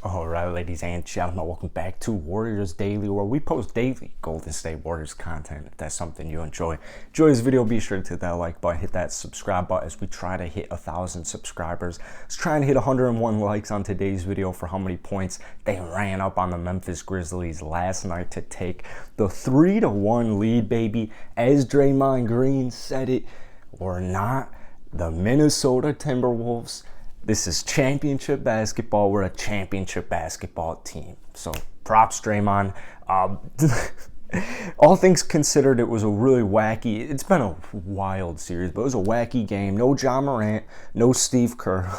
Alright, ladies and gentlemen, welcome back to Warriors Daily, where we post daily Golden State Warriors content. If that's something you enjoy this video, be sure to hit that like button, hit that subscribe button as we try to hit 1,000 subscribers. Let's try and hit 101 likes on today's video for how many points they ran up on the Memphis Grizzlies last night to take the 3-1 lead, baby. As Draymond Green said it, we're not the Minnesota Timberwolves. This is championship basketball. We're a championship basketball team. So props, Draymond. All things considered, it was a really wacky, it's been a wild series, but it was a wacky game. No Ja Morant, no Steve Kerr.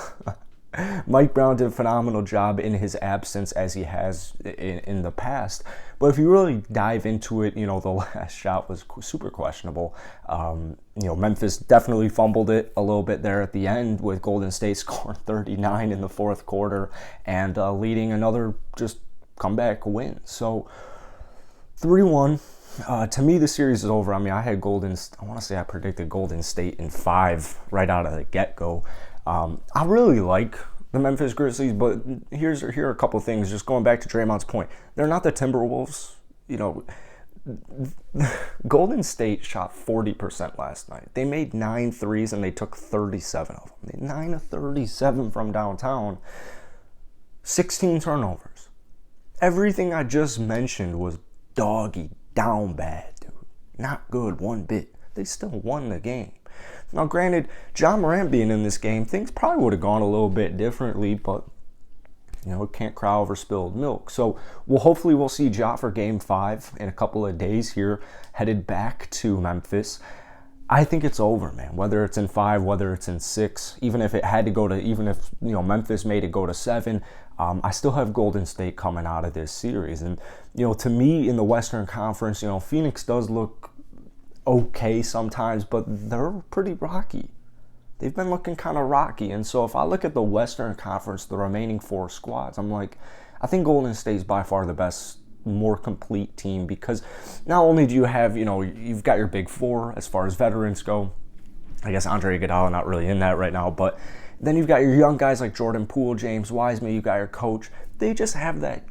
Mike Brown did a phenomenal job in his absence, as he has in the past. But if you really dive into it, the last shot was super questionable. Memphis definitely fumbled it a little bit there at the end, with Golden State scoring 39 in the fourth quarter and leading another just comeback win. So 3-1. To me, the series is over. I mean, I predicted Golden State in 5 right out of the get-go. I really like the Memphis Grizzlies, but here are a couple things. Just going back to Draymond's point, they're not the Timberwolves. Golden State shot 40% last night. They made 9 threes and they took 37 of them. 9 of 37 from downtown. 16 turnovers. Everything I just mentioned was doggy, down bad, dude. Not good one bit. They still won the game. Now, granted, Ja Morant being in this game, things probably would have gone a little bit differently, but, can't cry over spilled milk. So, hopefully we'll see Ja for Game 5 in a couple of days here, headed back to Memphis. I think it's over, man. Whether it's in 5, whether it's in 6, even if Memphis made it go to 7, I still have Golden State coming out of this series. And, to me, in the Western Conference, Phoenix does look okay sometimes, but they're pretty rocky. They've been looking kind of rocky. And so if I look at the Western Conference, the remaining 4 squads, I'm like, I think Golden State's by far the best, more complete team, because not only do you have, you've got your big 4 as far as veterans go. I guess Andre Iguodala not really in that right now, but then you've got your young guys like Jordan Poole, James Wiseman, you've got your coach. They just have that,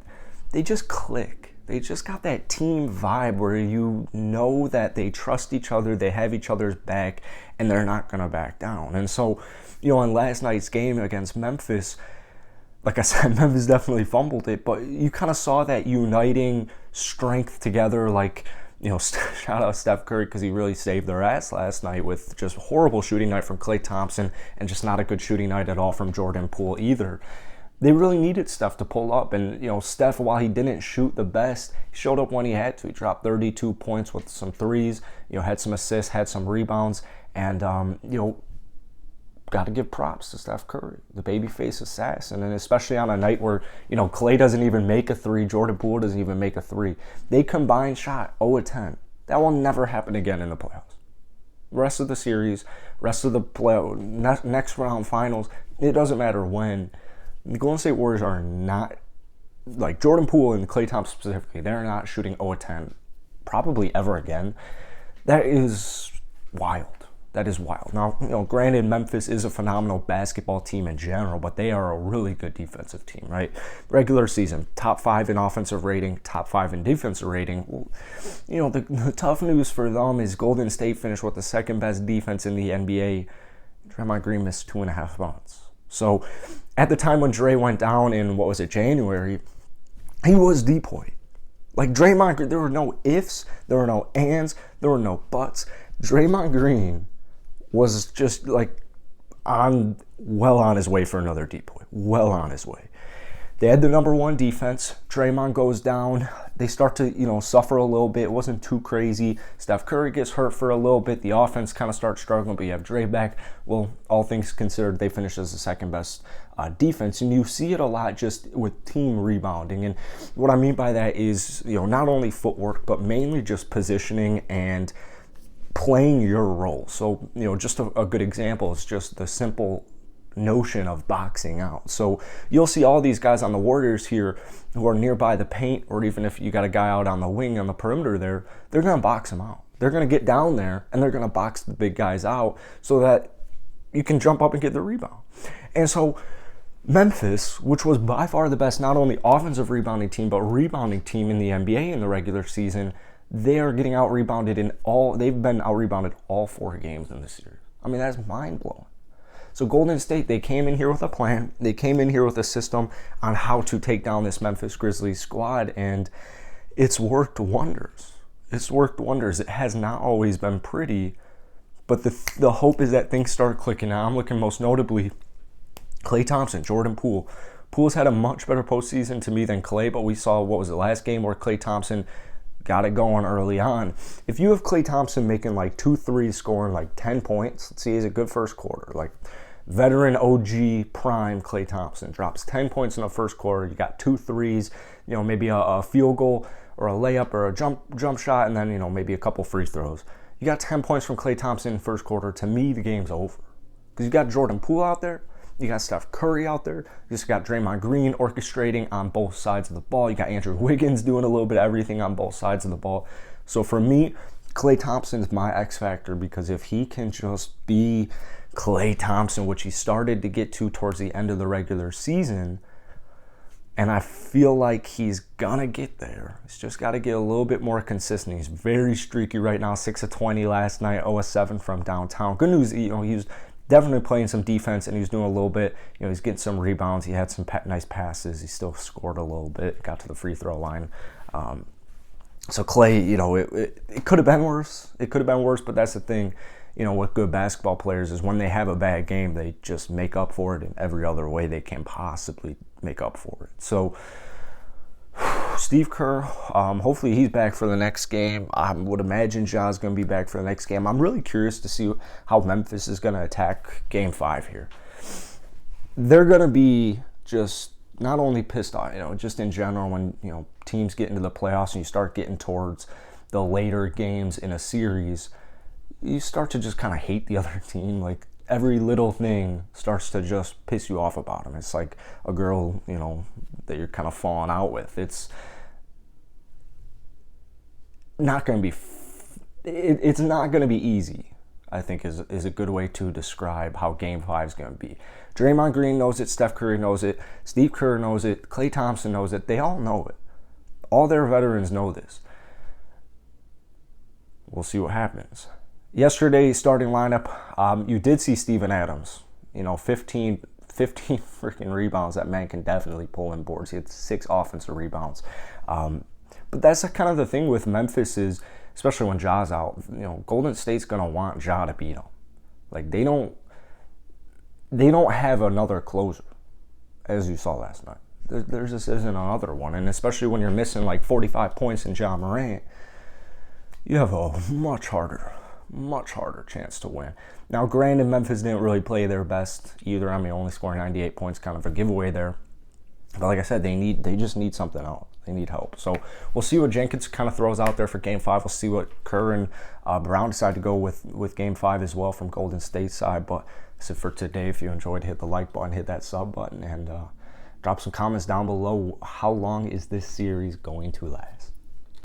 they just click. They just got that team vibe where that they trust each other, they have each other's back, and they're not going to back down. And so, in last night's game against Memphis, like I said, Memphis definitely fumbled it, but you kind of saw that uniting strength together. Like, shout out Steph Curry, because he really saved their ass last night with just horrible shooting night from Klay Thompson and just not a good shooting night at all from Jordan Poole either. They really needed Steph to pull up, and Steph, while he didn't shoot the best, he showed up when he had to. He dropped 32 points with some threes, had some assists, had some rebounds, and got to give props to Steph Curry, the babyface assassin, and especially on a night where Klay doesn't even make a 3, Jordan Poole doesn't even make a 3. They combined shot 0-10. That will never happen again in the playoffs. Rest of the series, rest of the next round finals, it doesn't matter when. The Golden State Warriors are not, like Jordan Poole and Klay Thompson specifically, they're not shooting 0-10 probably ever again. That is wild. That is wild. Now, granted, Memphis is a phenomenal basketball team in general, but they are a really good defensive team, right? Regular season, top 5 in offensive rating, top 5 in defensive rating. Well, the tough news for them is Golden State finished with the second best defense in the NBA. Draymond Green missed 2.5 months. So, at the time when Dre went down in, January, he was depoyed. Like Draymond, there were no ifs, there were no ands, there were no buts. Draymond Green was just well on his way for another depoy. Well on his way. They had the number 1 defense. Draymond goes down. They start to, suffer a little bit. It wasn't too crazy. Steph Curry gets hurt for a little bit. The offense kind of starts struggling, but you have Dre back. Well, all things considered, they finish as the second best defense. And you see it a lot just with team rebounding. And what I mean by that is, not only footwork, but mainly just positioning and playing your role. So, just a good example is just the simple notion of boxing out. So you'll see all these guys on the Warriors here who are nearby the paint, or even if you got a guy out on the wing on the perimeter there, they're going to box him out. They're going to get down there and they're going to box the big guys out so that you can jump up and get the rebound. And so Memphis, which was by far the best not only offensive rebounding team, but rebounding team in the NBA in the regular season, they are getting out-rebounded they've been out-rebounded all 4 games in this series. I mean, that's mind-blowing. So Golden State, they came in here with a plan. They came in here with a system on how to take down this Memphis Grizzlies squad, and it's worked wonders. It's worked wonders. It has not always been pretty, but the hope is that things start clicking. Now, I'm looking most notably Klay Thompson, Jordan Poole. Poole's had a much better postseason to me than Klay, but we saw, what was the last game where Klay Thompson got it going early on. If you have Klay Thompson making like 2 threes, scoring like 10 points, let's see, he's a good first quarter. Like veteran OG prime Klay Thompson drops 10 points in the first quarter. You got 2 threes, maybe a field goal or a layup or a jump shot, and then, maybe a couple free throws. You got 10 points from Klay Thompson in the first quarter. To me, the game's over. Because you got Jordan Poole out there. You got Steph Curry out there. You just got Draymond Green orchestrating on both sides of the ball. You got Andrew Wiggins doing a little bit of everything on both sides of the ball. So for me, Klay Thompson's my X factor, because if he can just be Klay Thompson, which he started to get to towards the end of the regular season, and I feel like he's gonna get there. He's just got to get a little bit more consistent. He's very streaky right now. 6 of 20 last night, 0 of 7 from downtown. Good news, he was definitely playing some defense, and he was doing a little bit. He's getting some rebounds. He had some nice passes. He still scored a little bit. Got to the free throw line. So Klay, it could have been worse. It could have been worse, but that's the thing. With good basketball players is when they have a bad game, they just make up for it in every other way they can possibly make up for it. So Steve Kerr, hopefully he's back for the next game. I would imagine Ja's going to be back for the next game. I'm really curious to see how Memphis is going to attack Game 5 here. They're going to be just not only pissed off, just in general when, teams get into the playoffs and you start getting towards the later games in a series, you start to just kind of hate the other team. Like, every little thing starts to just piss you off about them. It's like a girl, that you're kind of falling out with. It's not going to be it's not going to be easy, I think is a good way to describe how Game 5 is going to be. Draymond Green knows it. Steph Curry knows it. Steve Kerr knows it. Klay Thompson knows it. They all know it. All their veterans know this. We'll see what happens. Yesterday's starting lineup, you did see Steven Adams. 15 freaking rebounds. That man can definitely pull in boards. He had 6 offensive rebounds. But that's kind of the thing with Memphis is, especially when Ja's out, Golden State's going to want Ja to beat them. Like, they don't have another closer, as you saw last night. There just isn't another one. And especially when you're missing like 45 points in Ja Morant, you have a much harder chance to win. Now, granted, Memphis didn't really play their best either. I mean, only scoring 98 points, kind of a giveaway there. But like I said, they just need something else. They need help. So we'll see what Jenkins kind of throws out there for Game 5. We'll see what Kerr and Brown decide to go with Game 5 as well from Golden State's side. But that's it for today. If you enjoyed, hit the like button, hit that sub button, and drop some comments down below. How long is this series going to last?